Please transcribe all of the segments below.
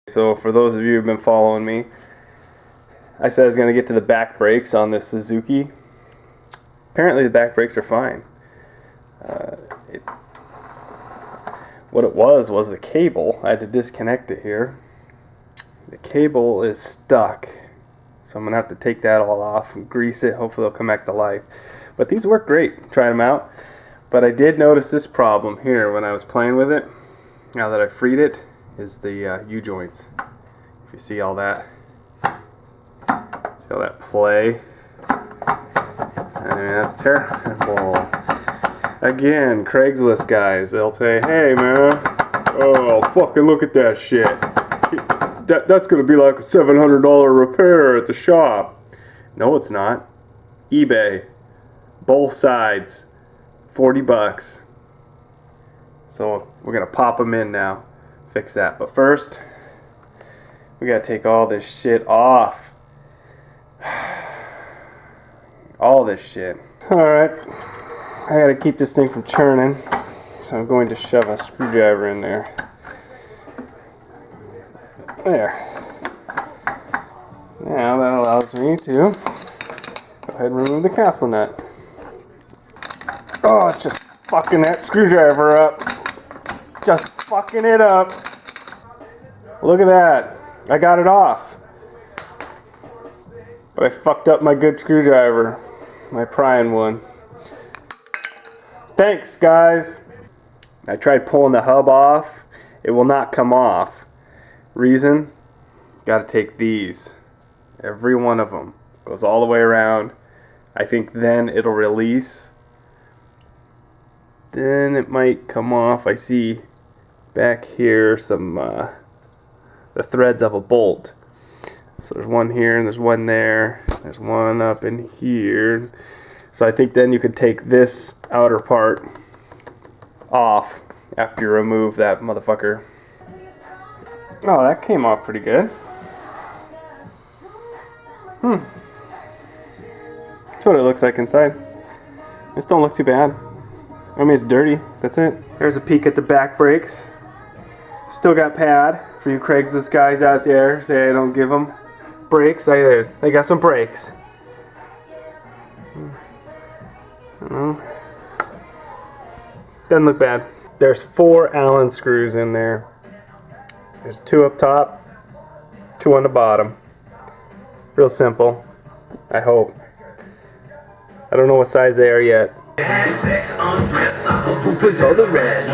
So for those of you who've been following me, I said I was going to get to the back brakes on this Suzuki. Apparently the back brakes are fine. What it was the cable. I had to disconnect it here. The cable is stuck. So I'm going to have to take that all off and grease it. Hopefully it'll come back to life. But these work great. Tried them out. But I did notice this problem here when I was playing with it. Now that I freed it, is the U-joints. If you see all that. See all that play? I mean, that's terrible. Again, Craigslist guys, they'll say, hey man, oh fucking look at that shit. That's gonna be like a $700 repair at the shop. No, it's not. eBay. Both sides. 40 bucks. So we're gonna pop them in now. Fix that. But first, we gotta take all this shit off. All this shit. Alright. I gotta keep this thing from churning. So I'm going to shove a screwdriver in there. There. Now that allows me to go ahead and remove the castle nut. Oh, it's just fucking that screwdriver up. Just fucking it up. Look at that. I got it off. But I fucked up my good screwdriver. My prying one. Thanks, guys. I tried pulling the hub off. It will not come off. Reason? Gotta take these. Every one of them. Goes all the way around. I think then it'll release. Then it might come off. I see back here some the threads of a bolt. So there's one here and there's one there. There's one up in here. So I think then you could take this outer part off after you remove that motherfucker. Oh, that came off pretty good. That's what it looks like inside. This don't look too bad. I mean, it's dirty. That's it. There's a peek at the back brakes. Still got pad for you Craigslist guys out there. Say I don't give them brakes. They got some brakes. Doesn't look bad. There's 4 Allen screws in there. There's 2 up top, 2 on the bottom. Real simple. I hope. I don't know what size they are yet. Who puts all the rest?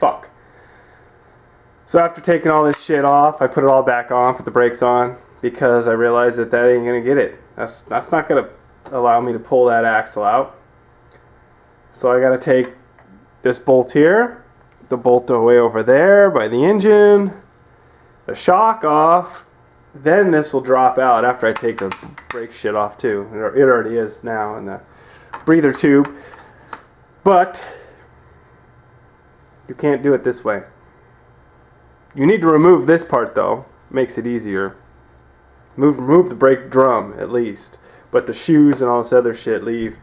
Fuck. So after taking all this shit off, I put it all back on, put the brakes on, because I realized that ain't gonna get it. That's not gonna allow me to pull that axle out. So I gotta take this bolt here, the bolt away over there by the engine, the shock off, then this will drop out after I take the brake shit off too. It already is now in the breather tube. But you can't do it this way. You need to remove this part though. Makes it easier. Remove the brake drum at least. But the shoes and all this other shit leave.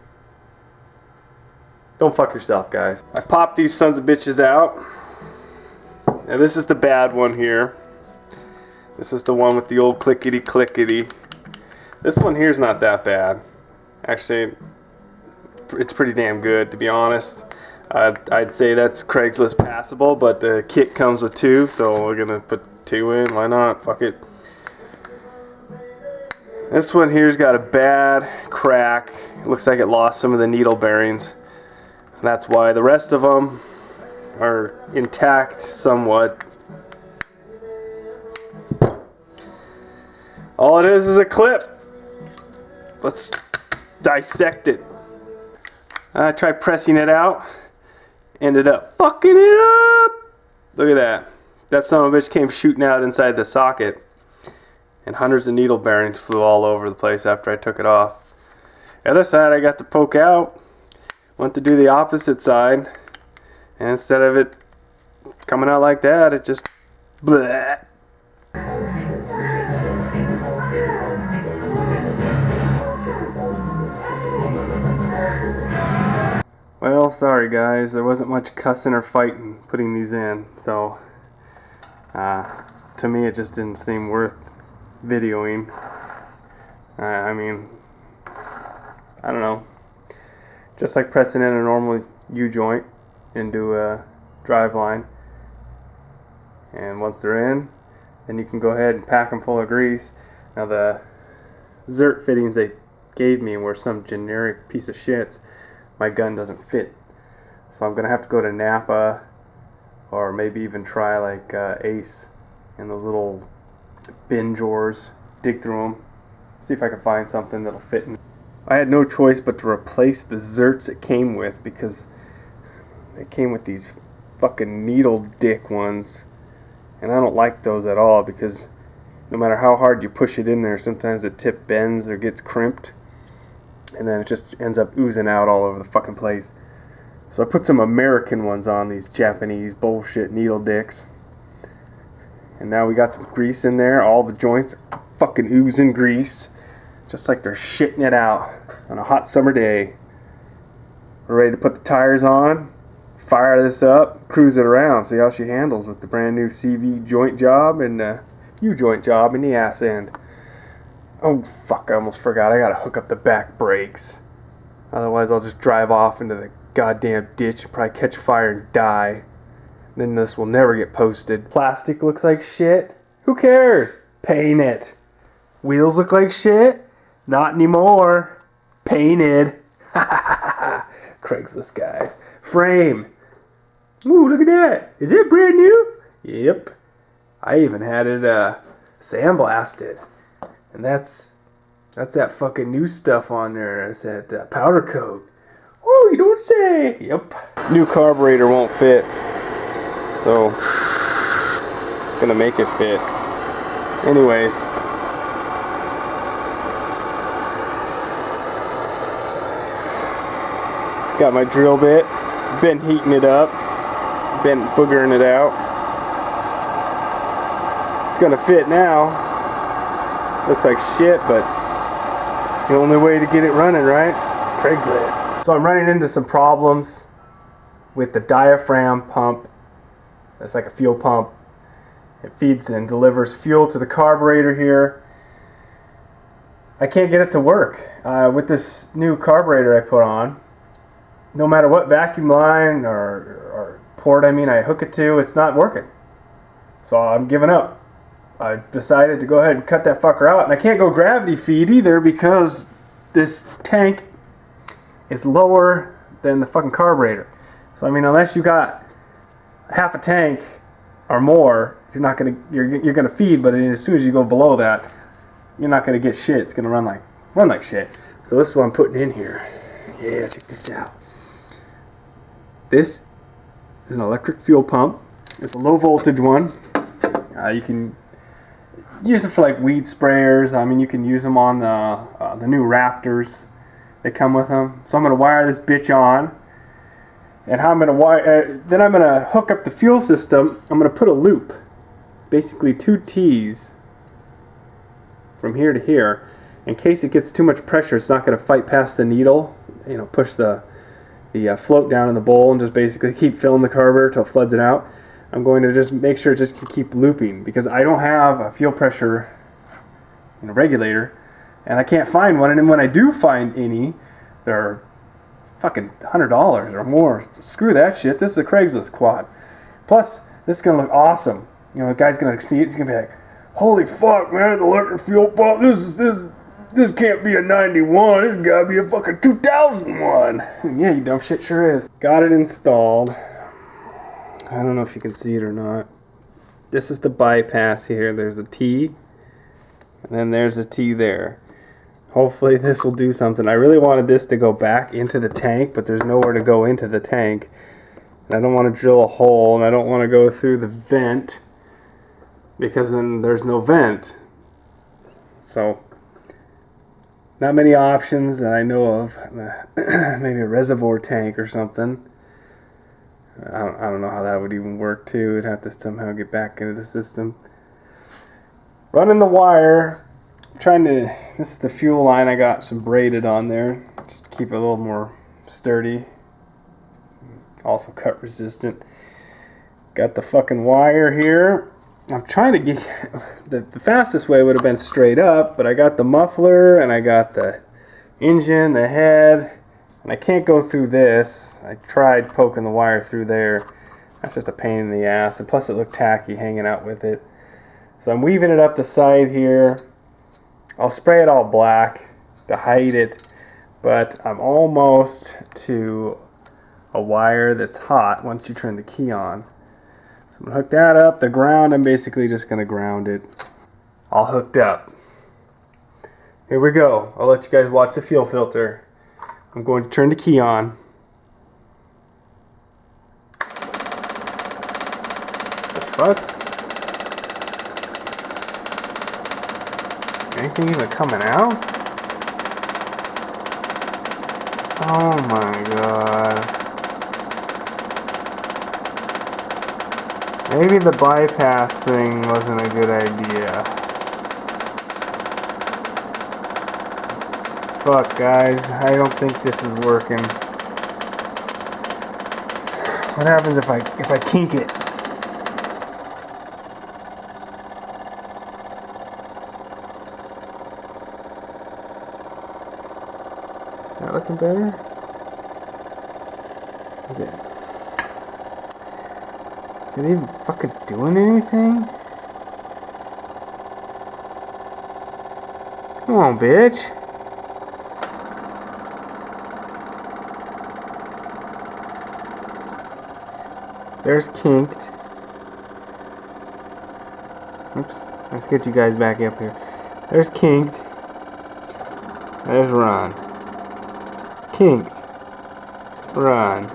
Don't fuck yourself, guys. I popped these sons of bitches out. And this is the bad one here. This is the one with the old clickety clickety. This one here's not that bad. Actually, it's pretty damn good to be honest. I'd say that's Craigslist passable, but the kit comes with 2, so we're gonna put 2 in. Why not? Fuck it. This one here's got a bad crack. It looks like it lost some of the needle bearings. That's why the rest of them are intact somewhat. All it is a clip. Let's dissect it. I tried pressing it out. Ended up fucking it up. Look at that. That son of a bitch came shooting out inside the socket. And hundreds of needle bearings flew all over the place after I took it off. The other side I got to poke out. Went to do the opposite side. And instead of it coming out like that, it just bleh. Well, sorry guys, there wasn't much cussing or fighting putting these in, so to me it just didn't seem worth videoing. I mean, I don't know, just like pressing in a normal U-joint into a drive line, and once they're in, then you can go ahead and pack them full of grease. Now the Zert fittings they gave me were some generic piece of shits. My gun doesn't fit, so I'm gonna have to go to Napa, or maybe even try like Ace and those little bin drawers, dig through them, see if I can find something that'll fit in. I had no choice but to replace the Zerts it came with, because they came with these fucking needle dick ones, and I don't like those at all, because no matter how hard you push it in there, sometimes the tip bends or gets crimped, and then it just ends up oozing out all over the fucking place. So I put some American ones on, these Japanese bullshit needle dicks. And now we got some grease in there. All the joints are fucking oozing grease, just like they're shitting it out on a hot summer day. We're ready to put the tires on, fire this up, cruise it around, see how she handles with the brand new CV joint job and U-joint job in the ass end. Oh fuck, I almost forgot. I gotta hook up the back brakes. Otherwise I'll just drive off into the goddamn ditch and probably catch fire and die. Then this will never get posted. Plastic looks like shit. Who cares? Paint it. Wheels look like shit. Not anymore. Painted. Craigslist guys. Frame. Ooh, look at that. Is it brand new? Yep. I even had it sandblasted. And that's that fucking new stuff on there. That's that powder coat. Oh, you don't say. Yep. New carburetor won't fit, so gonna make it fit. Anyways, got my drill bit. Been heating it up. Been boogering it out. It's gonna fit now. Looks like shit, but it's the only way to get it running, right? Craigslist. So I'm running into some problems with the diaphragm pump. That's like a fuel pump. It feeds and delivers fuel to the carburetor here. I can't get it to work. With this new carburetor I put on, no matter what vacuum line or port I hook it to, it's not working. So I'm giving up. I decided to go ahead and cut that fucker out, and I can't go gravity feed either because this tank is lower than the fucking carburetor. So unless you got half a tank or more, you're gonna feed, but as soon as you go below that, you're not gonna get shit. It's gonna run like shit. So this is what I'm putting in here. Yeah, check this out. This is an electric fuel pump. It's a low voltage one. You can use it for like weed sprayers. You can use them on the new Raptors. They come with them. So I'm gonna wire this bitch on, and how I'm gonna wire. Then I'm gonna hook up the fuel system. I'm gonna put a loop, basically 2 T's from here to here, in case it gets too much pressure. It's not gonna fight past the needle. Push the float down in the bowl and just basically keep filling the carburetor till it floods it out. I'm going to just make sure it just can keep looping, because I don't have a fuel pressure regulator, and I can't find one. And then when I do find any, they're fucking $100 or more. Screw that shit. This is a Craigslist quad. Plus, this is gonna look awesome. The guy's gonna see it. He's gonna be like, "Holy fuck, man! The electric fuel pump. This can't be a 91. This gotta be a fucking 2001." Yeah, you dumb shit, sure is. Got it installed. I don't know if you can see it or not. This is the bypass here. There's a T, and then there's a T there. Hopefully this will do something. I really wanted this to go back into the tank, but there's nowhere to go into the tank. And I don't want to drill a hole, and I don't want to go through the vent, because then there's no vent. So, not many options that I know of. Maybe a reservoir tank or something. I don't know how that would even work too. It'd have to somehow get back into the system. Running the wire. This is the fuel line. I got some braided on there just to keep it a little more sturdy. also cut resistant. Got the fucking wire here. I'm trying to get the fastest way would have been straight up, but I got the muffler and I got the engine, the head, and I can't go through this. I tried poking the wire through there. That's just a pain in the ass, and plus it looked tacky hanging out with it. So I'm weaving it up the side here. I'll spray it all black to hide it, but I'm almost to a wire that's hot once you turn the key on. So I'm going to hook that up. The ground, I'm basically just going to ground it. All hooked up. Here we go. I'll let you guys watch the fuel filter. I'm going to turn the key on. What? Anything even coming out? Oh my god. Maybe the bypass thing wasn't a good idea. Fuck, guys. I don't think this is working. What happens if I kink it? Is that looking better? Okay. Is it even fucking doing anything? Come on, bitch. There's kinked. Oops. Let's get you guys back up here. There's kinked. There's run. Kinked. Run.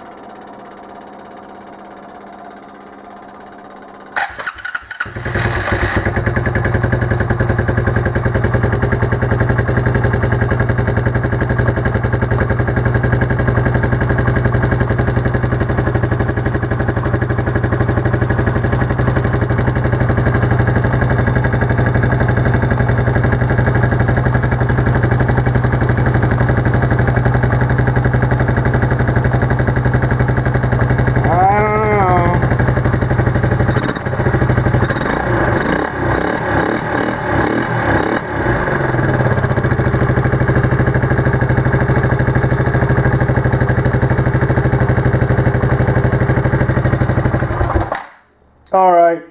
Alright,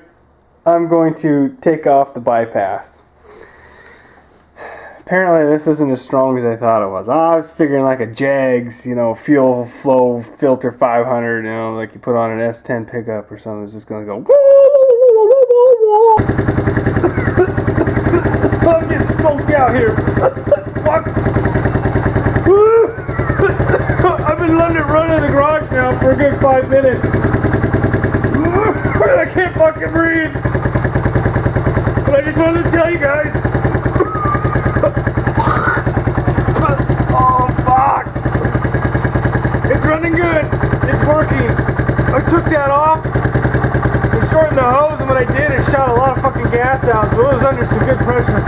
I'm going to take off the bypass. Apparently this isn't as strong as I thought it was. I was figuring like a Jags, you know, fuel flow filter 500, you know, like you put on an S10 pickup or something. It's just going to go whoa. I'm getting smoked out here. Fuck. I've been letting it run in the garage now for a good 5 minutes. I can't fucking breathe. But I just wanted to tell you guys. Oh, fuck. It's running good. It's working. I took that off and shortened the hose, and what I did is shot a lot of fucking gas out, so it was under some good pressure.